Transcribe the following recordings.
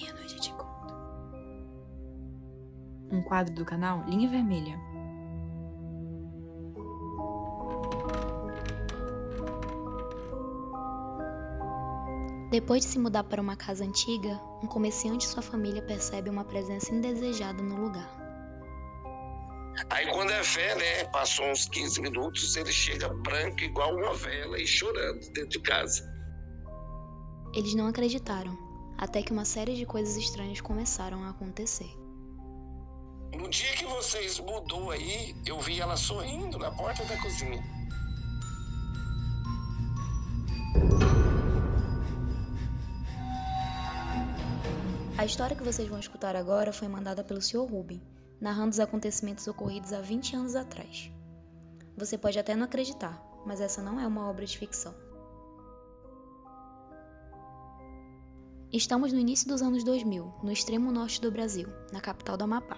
meia-noite eu te conto. Um quadro do canal Linha Vermelha. Depois de se mudar para uma casa antiga, um comerciante e sua família percebem uma presença indesejada no lugar. Aí quando é fé, né, passou uns 15 minutos, ele chega branco igual uma vela e chorando dentro de casa. Eles não acreditaram, até que uma série de coisas estranhas começaram a acontecer. No dia que vocês mudou aí, eu vi ela sorrindo na porta da cozinha. A história que vocês vão escutar agora foi mandada pelo Sr. Rubem, narrando os acontecimentos ocorridos há 20 anos atrás. Você pode até não acreditar, mas essa não é uma obra de ficção. Estamos no início dos anos 2000, no extremo norte do Brasil, na capital do Amapá.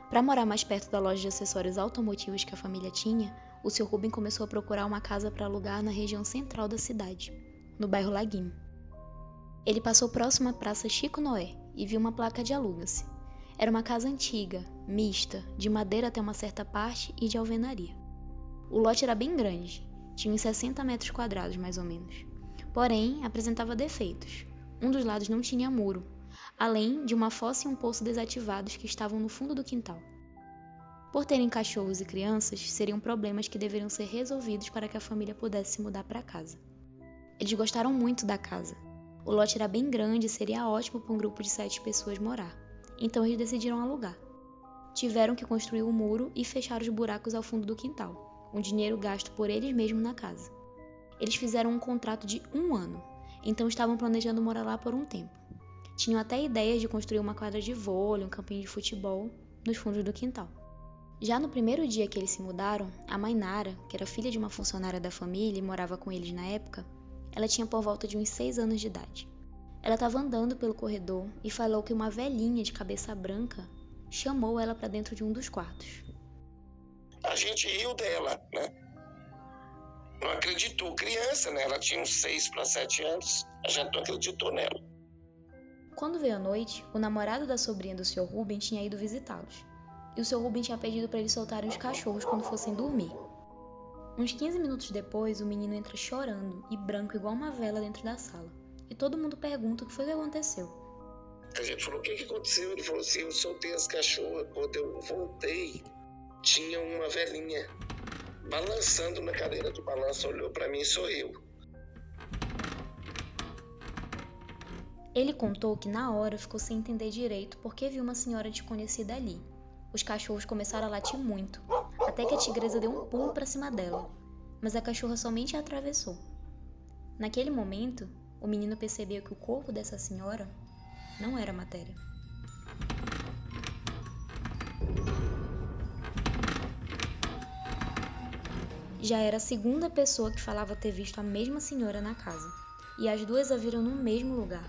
Para morar mais perto da loja de acessórios automotivos que a família tinha, o Sr. Rubem começou a procurar uma casa para alugar na região central da cidade, no bairro Laguinho. Ele passou próximo à Praça Chico Noé e viu uma placa de aluga-se. Era uma casa antiga, mista, de madeira até uma certa parte e de alvenaria. O lote era bem grande, tinha uns 60 metros quadrados mais ou menos. Porém, apresentava defeitos. Um dos lados não tinha muro, além de uma fossa e um poço desativados que estavam no fundo do quintal. Por terem cachorros e crianças, seriam problemas que deveriam ser resolvidos para que a família pudesse se mudar para casa. Eles gostaram muito da casa. O lote era bem grande e seria ótimo para um grupo de 7 pessoas morar, então eles decidiram alugar. Tiveram que construir o muro e fechar os buracos ao fundo do quintal, um dinheiro gasto por eles mesmos na casa. Eles fizeram um contrato de 1 ano, então estavam planejando morar lá por um tempo. Tinham até ideia de construir uma quadra de vôlei, um campinho de futebol, nos fundos do quintal. Já no primeiro dia que eles se mudaram, a mãe Nara, que era filha de uma funcionária da família e morava com eles na época, ela tinha por volta de uns 6 anos de idade. Ela estava andando pelo corredor e falou que uma velhinha de cabeça branca chamou ela para dentro de um dos quartos. A gente riu dela, né? Não acreditou. Criança, né? Ela tinha uns 6 para 7 anos. A gente não acreditou nela. Quando veio a noite, o namorado da sobrinha do Sr. Rubem tinha ido visitá-los. E o Sr. Rubem tinha pedido para eles soltarem os cachorros quando fossem dormir. Uns 15 minutos depois, o menino entra chorando e branco igual uma vela dentro da sala. E todo mundo pergunta o que foi que aconteceu. A gente falou, o que aconteceu? Ele falou assim, eu soltei as cachorras. Quando eu voltei, tinha uma velhinha balançando na cadeira de balanço, olhou para mim e sorriu. Ele contou que na hora ficou sem entender direito porque viu uma senhora desconhecida ali. Os cachorros começaram a latir muito, até que a tigresa deu um pulo para cima dela, mas a cachorra somente a atravessou. Naquele momento, o menino percebeu que o corpo dessa senhora não era matéria. Já era a segunda pessoa que falava ter visto a mesma senhora na casa, e as duas a viram no mesmo lugar.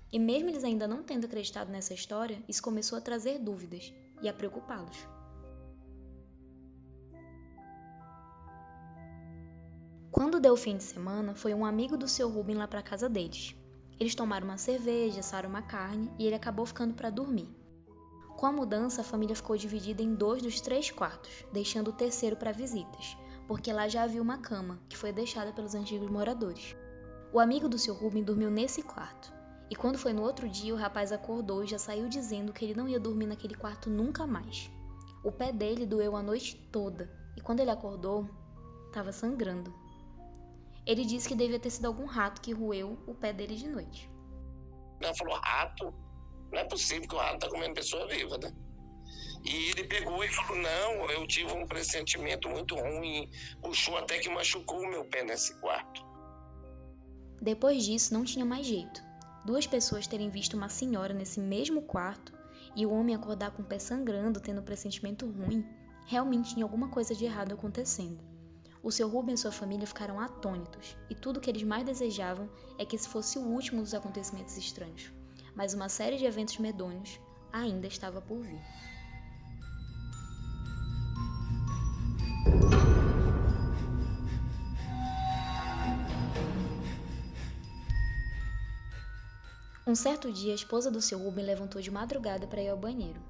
E mesmo eles ainda não tendo acreditado nessa história, isso começou a trazer dúvidas e a preocupá-los. Quando deu o fim de semana, foi um amigo do Sr. Rubem lá para a casa deles. Eles tomaram uma cerveja, assaram uma carne e ele acabou ficando para dormir. Com a mudança, a família ficou dividida em 2 dos 3 quartos, deixando o terceiro para visitas, porque lá já havia uma cama, que foi deixada pelos antigos moradores. O amigo do Sr. Rubem dormiu nesse quarto, e quando foi no outro dia, o rapaz acordou e já saiu dizendo que ele não ia dormir naquele quarto nunca mais. O pé dele doeu a noite toda, e quando ele acordou, estava sangrando. Ele disse que devia ter sido algum rato que roeu o pé dele de noite. Ela falou, rato? Não é possível que o rato tá comendo pessoa viva, né? E ele pegou e falou, não, eu tive um pressentimento muito ruim, puxou até que machucou o meu pé nesse quarto. Depois disso, não tinha mais jeito. 2 pessoas terem visto uma senhora nesse mesmo quarto e o homem acordar com o pé sangrando, tendo um pressentimento ruim, realmente tinha alguma coisa de errado acontecendo. O Sr. Rubem e sua família ficaram atônitos, e tudo o que eles mais desejavam é que esse fosse o último dos acontecimentos estranhos. Mas uma série de eventos medonhos ainda estava por vir. Um certo dia, a esposa do seu Rubem levantou de madrugada para ir ao banheiro.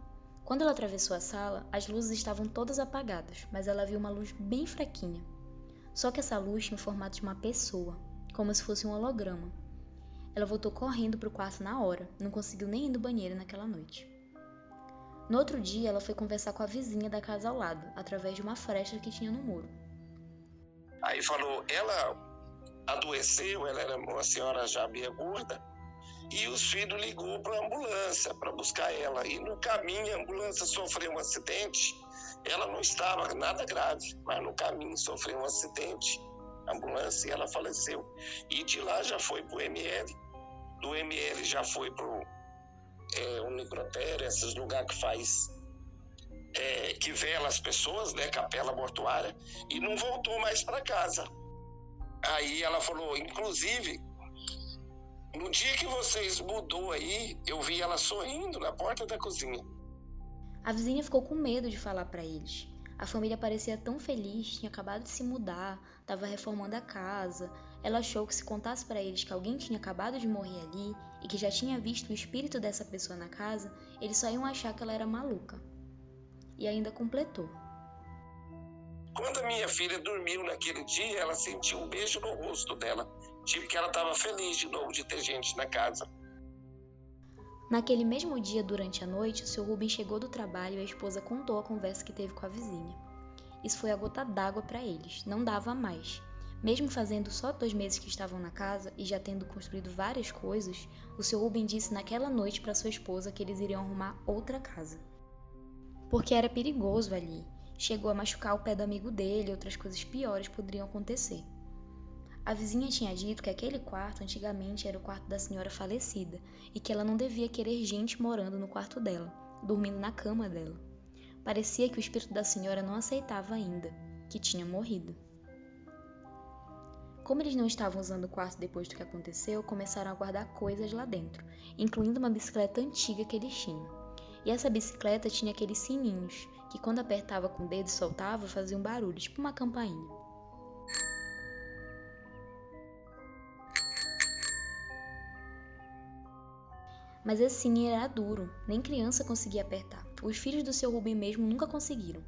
Quando ela atravessou a sala, as luzes estavam todas apagadas, mas ela viu uma luz bem fraquinha. Só que essa luz tinha o formato de uma pessoa, como se fosse um holograma. Ela voltou correndo para o quarto na hora, não conseguiu nem ir no banheiro naquela noite. No outro dia, ela foi conversar com a vizinha da casa ao lado, através de uma fresta que tinha no muro. Aí falou, ela adoeceu, ela era uma senhora já meio gorda, e os filhos ligou para a ambulância para buscar ela. E no caminho a ambulância sofreu um acidente. Ela não estava nada grave, mas no caminho sofreu um acidente, a ambulância, e ela faleceu. E de lá já foi para o ML, do ML já foi para o necrotério, esses lugares que faz, que vela as pessoas, né, capela mortuária, e não voltou mais para casa. Aí ela falou, inclusive, no dia que vocês mudou aí, eu vi ela sorrindo na porta da cozinha. A vizinha ficou com medo de falar para eles. A família parecia tão feliz, tinha acabado de se mudar, estava reformando a casa. Ela achou que se contasse para eles que alguém tinha acabado de morrer ali e que já tinha visto o espírito dessa pessoa na casa, eles só iam achar que ela era maluca. E ainda completou. Quando a minha filha dormiu naquele dia, ela sentiu um beijo no rosto dela. Tipo que ela estava feliz de novo de ter gente na casa. Naquele mesmo dia, durante a noite, o seu Rubem chegou do trabalho e a esposa contou a conversa que teve com a vizinha. Isso foi a gota d'água para eles, não dava mais. Mesmo fazendo só 2 meses que estavam na casa e já tendo construído várias coisas, o seu Rubem disse naquela noite para sua esposa que eles iriam arrumar outra casa. Porque era perigoso ali. Chegou a machucar o pé do amigo dele e outras coisas piores poderiam acontecer. A vizinha tinha dito que aquele quarto antigamente era o quarto da senhora falecida e que ela não devia querer gente morando no quarto dela, dormindo na cama dela. Parecia que o espírito da senhora não aceitava ainda, que tinha morrido. Como eles não estavam usando o quarto depois do que aconteceu, começaram a guardar coisas lá dentro, incluindo uma bicicleta antiga que eles tinham. E essa bicicleta tinha aqueles sininhos, que quando apertava com o dedo e soltava, fazia um barulho, tipo uma campainha. Mas esse sininho era duro, nem criança conseguia apertar. Os filhos do seu Rubem mesmo nunca conseguiram.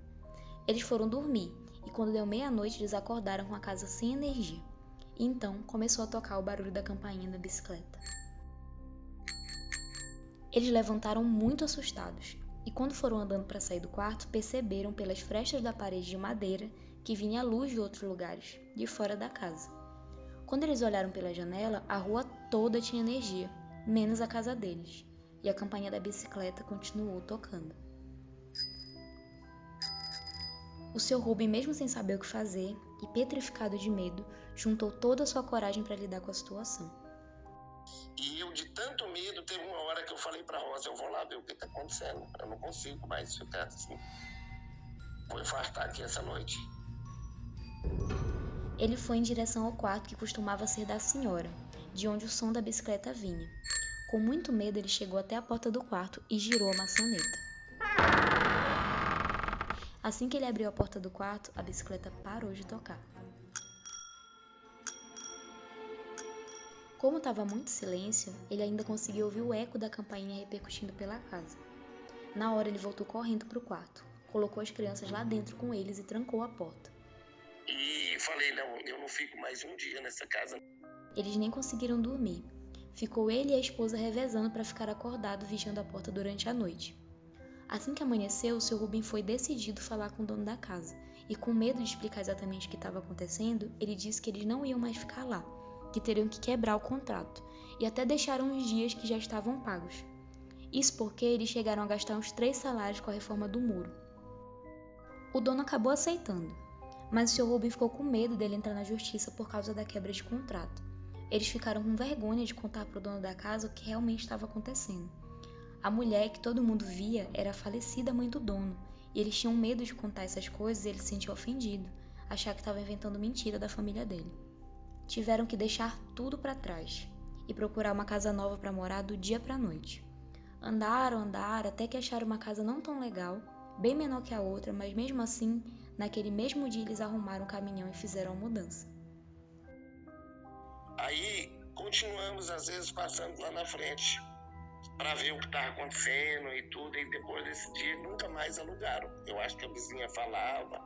Eles foram dormir, e quando deu meia-noite eles acordaram com a casa sem energia. E então começou a tocar o barulho da campainha da bicicleta. Eles levantaram muito assustados, e quando foram andando para sair do quarto, perceberam pelas frestas da parede de madeira que vinha a luz de outros lugares, de fora da casa. Quando eles olharam pela janela, a rua toda tinha energia, menos a casa deles, e a campainha da bicicleta continuou tocando. O seu Rubem, mesmo sem saber o que fazer e petrificado de medo, juntou toda a sua coragem para lidar com a situação. E eu, de tanto medo, teve uma hora que eu falei pra Rosa, eu vou lá ver o que tá acontecendo. Eu não consigo mais ficar assim. Vou infartar aqui essa noite. Ele foi em direção ao quarto que costumava ser da senhora, de onde o som da bicicleta vinha. Com muito medo, ele chegou até a porta do quarto e girou a maçaneta. Assim que ele abriu a porta do quarto, a bicicleta parou de tocar. Como estava muito silêncio, ele ainda conseguiu ouvir o eco da campainha repercutindo pela casa. Na hora, ele voltou correndo para o quarto, colocou as crianças lá dentro com eles e trancou a porta. E falei, não, eu não fico mais um dia nessa casa. Eles nem conseguiram dormir. Ficou ele e a esposa revezando para ficar acordado vigiando a porta durante a noite. Assim que amanheceu, o seu Rubem foi decidido falar com o dono da casa, e com medo de explicar exatamente o que estava acontecendo, ele disse que eles não iam mais ficar lá, que teriam que quebrar o contrato, e até deixaram os dias que já estavam pagos. Isso porque eles chegaram a gastar uns 3 salários com a reforma do muro. O dono acabou aceitando, mas o seu Rubem ficou com medo dele entrar na justiça por causa da quebra de contrato. Eles ficaram com vergonha de contar para o dono da casa o que realmente estava acontecendo. A mulher que todo mundo via era a falecida mãe do dono, e eles tinham medo de contar essas coisas e ele se sentiu ofendido, achar que estava inventando mentira da família dele. Tiveram que deixar tudo para trás e procurar uma casa nova para morar do dia para a noite. Andaram, até que acharam uma casa não tão legal, bem menor que a outra, mas mesmo assim, naquele mesmo dia eles arrumaram um caminhão e fizeram a mudança. Aí, continuamos, às vezes, passando lá na frente para ver o que está acontecendo e tudo, e depois desse dia nunca mais alugaram. Eu acho que a vizinha falava.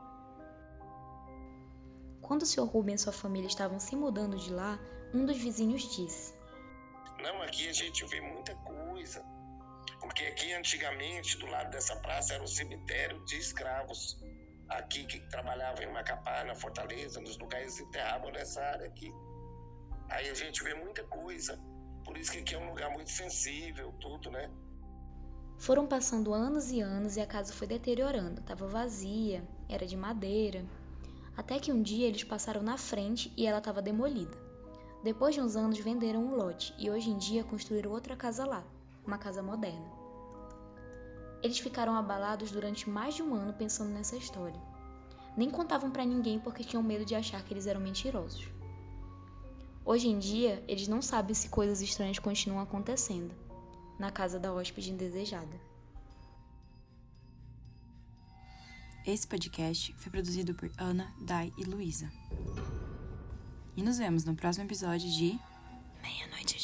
Quando o Sr. Rubem e sua família estavam se mudando de lá, um dos vizinhos disse: Não, aqui a gente vê muita coisa, porque aqui antigamente, do lado dessa praça, era um cemitério de escravos. Aqui que trabalhavam em Macapá, na Fortaleza, nos lugares que enterravam nessa área aqui. Aí a gente vê muita coisa. Por isso que aqui é um lugar muito sensível, tudo, né? Foram passando anos e anos e a casa foi deteriorando. Estava vazia, era de madeira. Até que um dia eles passaram na frente e ela estava demolida. Depois de uns anos venderam um lote e hoje em dia construíram outra casa lá, uma casa moderna. Eles ficaram abalados durante mais de um ano pensando nessa história. Nem contavam para ninguém porque tinham medo de achar que eles eram mentirosos. Hoje em dia, eles não sabem se coisas estranhas continuam acontecendo na casa da hóspede indesejada. Esse podcast foi produzido por Ana, Dai e Luísa. E nos vemos no próximo episódio de Meia-Noite